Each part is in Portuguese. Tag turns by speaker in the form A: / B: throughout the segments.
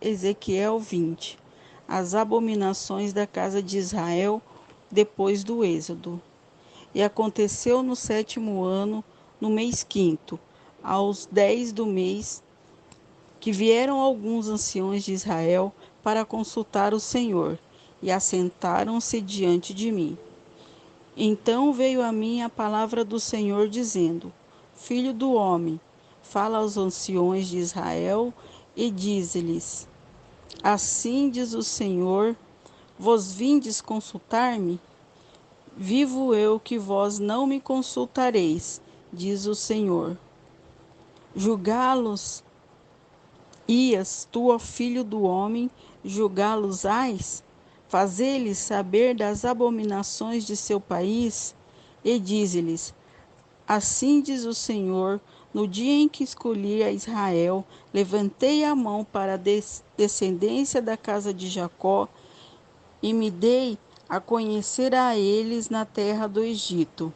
A: Ezequiel 20. As abominações da casa de Israel depois do Êxodo. E aconteceu no 7º ano, no mês 5º, aos 10 do mês, que vieram alguns anciões de Israel para consultar o Senhor, e assentaram-se diante de mim. Então veio a mim a palavra do Senhor, dizendo: Filho do homem, fala aos anciões de Israel e dize-lhes: Assim diz o Senhor: Vós vindes consultar-me? Vivo eu que vós não me consultareis, diz o Senhor. Julgá-los ias tu, ó filho do homem, julgá-los-ás? Faze-lhes saber das abominações de seu país? E dize-lhes: Assim diz o Senhor, no dia em que escolhi a Israel, levantei a mão para a descendência da casa de Jacó e me dei a conhecer a eles na terra do Egito.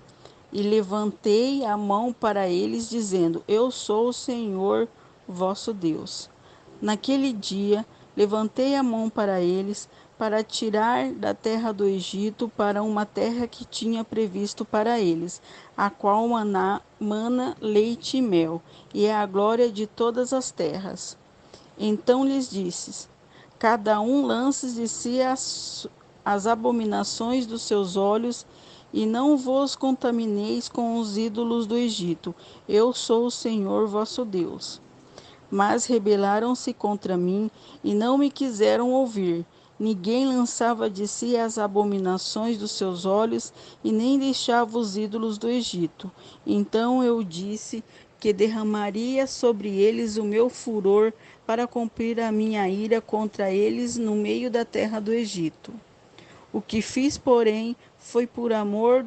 A: E levantei a mão para eles, dizendo: Eu sou o Senhor vosso Deus. Naquele dia, levantei a mão para eles, para tirar da terra do Egito para uma terra que tinha previsto para eles, a qual mana leite e mel, e é a glória de todas as terras. Então lhes disse: Cada um lance de si as abominações dos seus olhos, e não vos contamineis com os ídolos do Egito. Eu sou o Senhor vosso Deus. Mas rebelaram-se contra mim e não me quiseram ouvir. Ninguém lançava de si as abominações dos seus olhos e nem deixava os ídolos do Egito. Então eu disse que derramaria sobre eles o meu furor para cumprir a minha ira contra eles no meio da terra do Egito. O que fiz, porém, foi por amor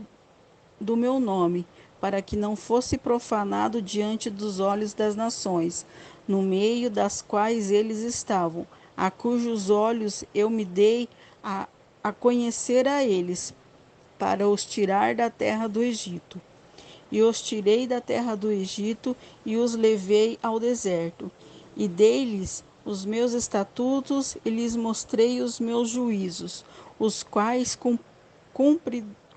A: do meu nome, para que não fosse profanado diante dos olhos das nações, no meio das quais eles estavam, a cujos olhos eu me dei a conhecer a eles, para os tirar da terra do Egito. E os tirei da terra do Egito e os levei ao deserto, e dei-lhes os meus estatutos e lhes mostrei os meus juízos, os quais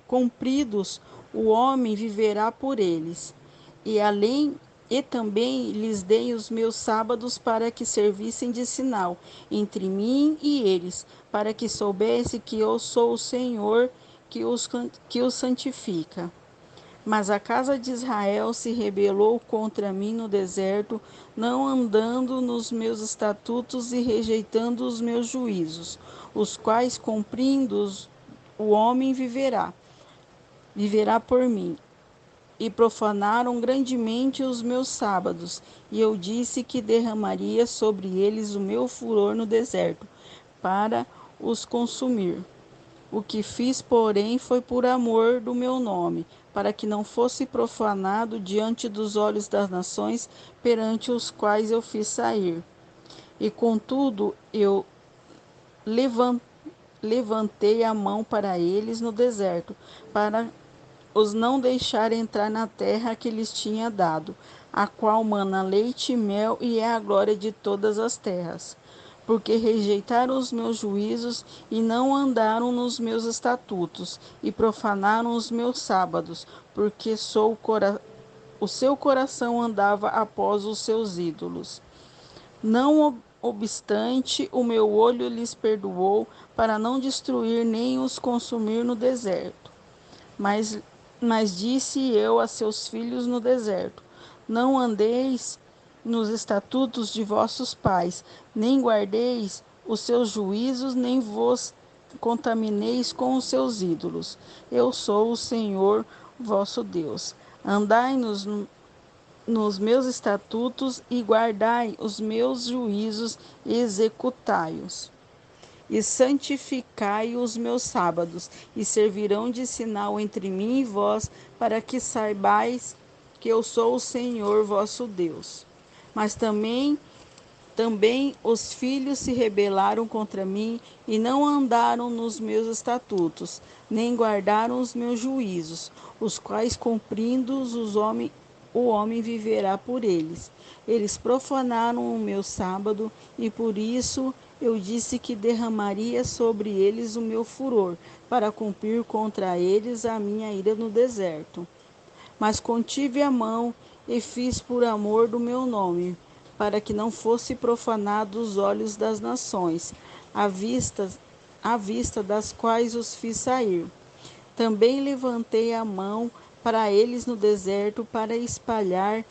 A: cumpridos o homem viverá por eles. E também lhes dei os meus sábados para que servissem de sinal entre mim e eles, para que soubesse que eu sou o Senhor que os santifica. Mas a casa de Israel se rebelou contra mim no deserto, não andando nos meus estatutos e rejeitando os meus juízos, os quais cumprindo o homem viverá por mim. E profanaram grandemente os meus sábados, e eu disse que derramaria sobre eles o meu furor no deserto, para os consumir. O que fiz, porém, foi por amor do meu nome, para que não fosse profanado diante dos olhos das nações perante os quais eu fiz sair. E contudo, eu levantei a mão para eles no deserto, para os não deixar entrar na terra que lhes tinha dado, a qual mana leite e mel, e é a glória de todas as terras. Porque rejeitaram os meus juízos e não andaram nos meus estatutos, e profanaram os meus sábados, porque o seu coração andava após os seus ídolos. Não obstante, o meu olho lhes perdoou, para não destruir nem os consumir no deserto. Mas disse eu a seus filhos no deserto: Não andeis nos estatutos de vossos pais, nem guardeis os seus juízos, nem vos contamineis com os seus ídolos. Eu sou o Senhor vosso Deus. Andai nos meus estatutos e guardai os meus juízos e executai-os. E santificai os meus sábados, e servirão de sinal entre mim e vós, para que saibais que eu sou o Senhor vosso Deus. Mas também os filhos se rebelaram contra mim, e não andaram nos meus estatutos, nem guardaram os meus juízos, os quais cumprindo os homens o homem viverá por eles. Eles profanaram o meu sábado, e por isso eu disse que derramaria sobre eles o meu furor, para cumprir contra eles a minha ira no deserto. Mas contive a mão e fiz por amor do meu nome, para que não fosse profanado os olhos das nações, à vista das quais os fiz sair. Também levantei a mão para eles no deserto, para espalhar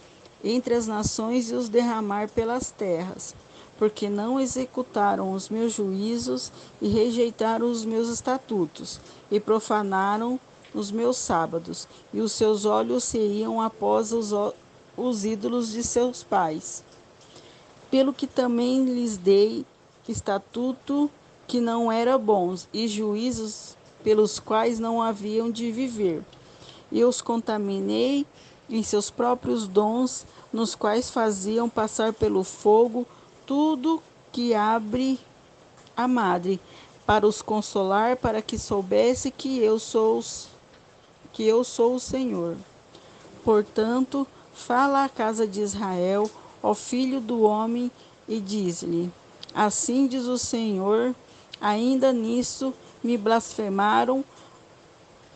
A: entre as nações e os derramar pelas terras, porque não executaram os meus juízos e rejeitaram os meus estatutos, e profanaram os meus sábados, e os seus olhos se iam após os ídolos de seus pais. Pelo que também lhes dei estatuto que não era bons, e juízos pelos quais não haviam de viver. E os contaminei em seus próprios dons, nos quais faziam passar pelo fogo tudo que abre a madre, para os consolar, para que soubesse que eu sou o Senhor. Portanto, fala à casa de Israel, ó filho do homem, e diz-lhe: assim diz o Senhor, ainda nisso me blasfemaram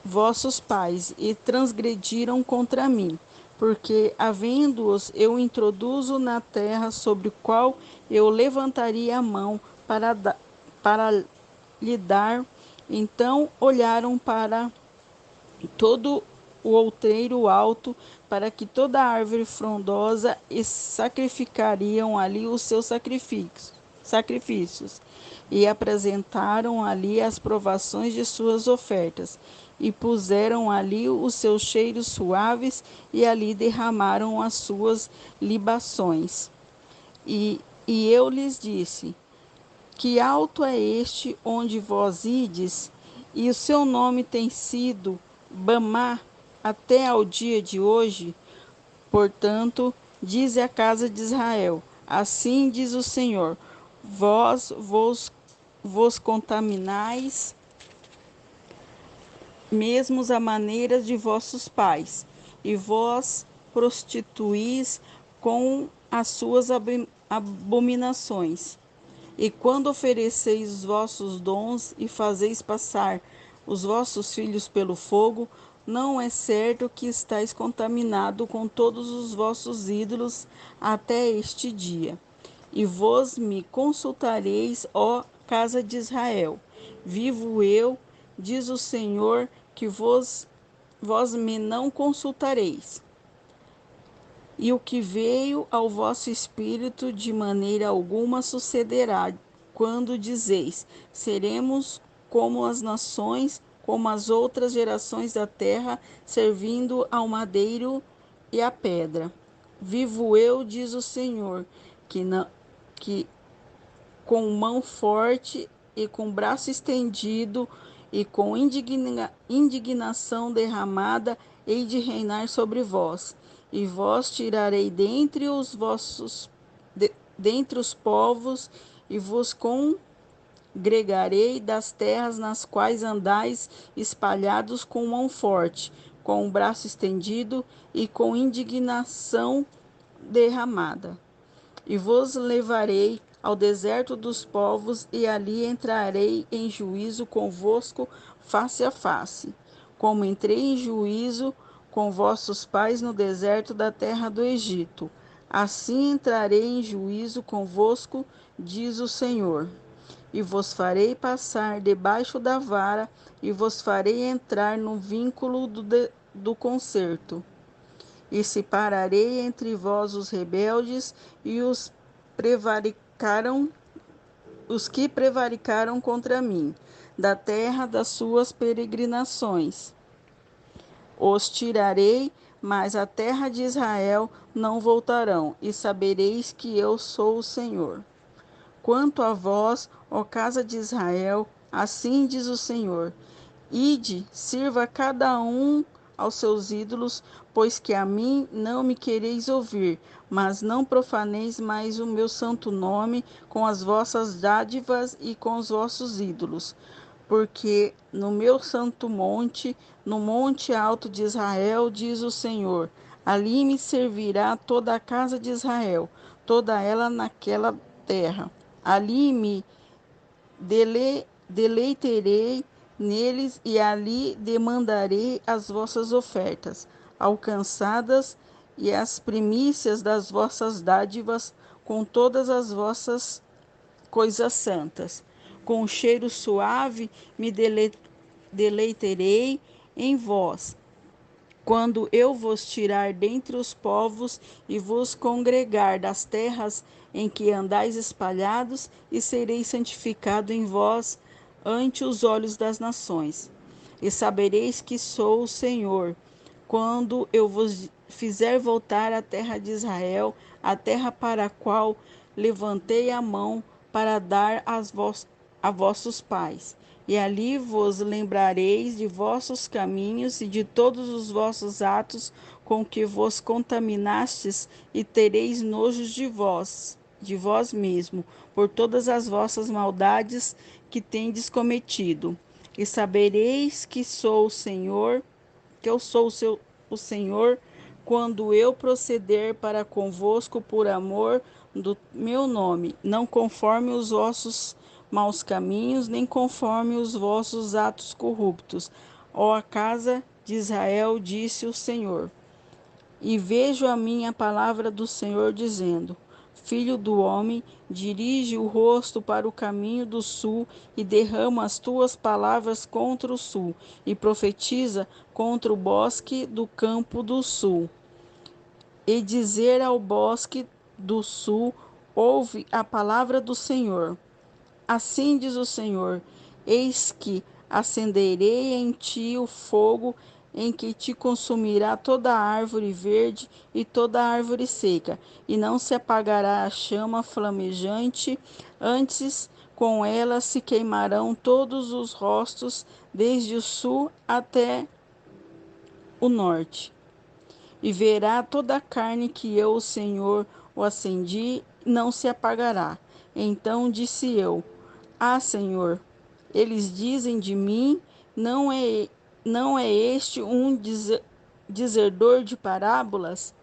A: vossos pais e transgrediram contra mim, porque, havendo-os, eu introduzo na terra sobre a qual eu levantaria a mão para lhe dar. Então olharam para todo o outreiro alto, para que toda árvore frondosa, e sacrificariam ali os seus sacrifícios, e apresentaram ali as provações de suas ofertas, e puseram ali os seus cheiros suaves, e ali derramaram as suas libações. E eu lhes disse: que alto é este onde vós ides, e o seu nome tem sido Bamá até ao dia de hoje? Portanto, dize a casa de Israel: assim diz o Senhor, vos contaminais mesmos a maneira de vossos pais, e vós prostituís com as suas abominações. E quando ofereceis os vossos dons e fazeis passar os vossos filhos pelo fogo, não é certo que estáis contaminado com todos os vossos ídolos até este dia. E vos me consultareis, ó casa de Israel. Vivo eu, diz o Senhor, que vós me não consultareis. E o que veio ao vosso espírito de maneira alguma sucederá, quando dizeis: seremos como as nações, como as outras gerações da terra, servindo ao madeiro e à pedra. Vivo eu, diz o Senhor, que com mão forte e com braço estendido e com indignação derramada, hei de reinar sobre vós, e vós tirarei dentre os povos, e vos congregarei das terras nas quais andais espalhados com mão forte, com o braço estendido e com indignação derramada. E vos levarei ao deserto dos povos, e ali entrarei em juízo convosco face a face, como entrei em juízo com vossos pais no deserto da terra do Egito. Assim entrarei em juízo convosco, diz o Senhor. E vos farei passar debaixo da vara, e vos farei entrar no vínculo do concerto. E separarei entre vós os rebeldes e os que prevaricaram contra mim, da terra das suas peregrinações. Os tirarei, mas a terra de Israel não voltarão, e sabereis que eu sou o Senhor. Quanto a vós, ó casa de Israel, assim diz o Senhor: ide, sirva cada um aos seus ídolos, pois que a mim não me quereis ouvir, mas não profaneis mais o meu santo nome com as vossas dádivas e com os vossos ídolos. Porque no meu santo monte, no monte alto de Israel, diz o Senhor, Ali me servirá toda a casa de Israel, toda ela naquela terra. Ali me deleitarei neles e ali demandarei as vossas ofertas alcançadas e as primícias das vossas dádivas com todas as vossas coisas santas. Com cheiro suave me deleitarei em vós, quando eu vos tirar dentre os povos e vos congregar das terras em que andais espalhados, e serei santificado em vós ante os olhos das nações. E sabereis que sou o Senhor, quando eu vos fizer voltar à terra de Israel, a terra para a qual levantei a mão para dar a vossos pais. E ali vos lembrareis de vossos caminhos e de todos os vossos atos com que vos contaminastes, e tereis nojo de vós mesmo, por todas as vossas maldades que tendes cometido. E sabereis que sou o Senhor, que eu sou o Senhor, quando eu proceder para convosco por amor do meu nome, não conforme os vossos maus caminhos, nem conforme os vossos atos corruptos. Ó a casa de Israel, disse o Senhor. E vejo a minha palavra do Senhor dizendo: Filho do homem, dirige o rosto para o caminho do sul e derrama as tuas palavras contra o sul, e profetiza contra o bosque do campo do sul. E dizer ao bosque do sul: Ouve a palavra do Senhor. Assim diz o Senhor: Eis que acenderei em ti o fogo em que te consumirá toda a árvore verde e toda a árvore seca, e não se apagará a chama flamejante, antes com ela se queimarão todos os rostos, desde o sul até o norte. E verá toda a carne que eu, o Senhor, o acendi, não se apagará. Então disse eu: Ah, Senhor, eles dizem de mim, não é este um dizedor de parábolas?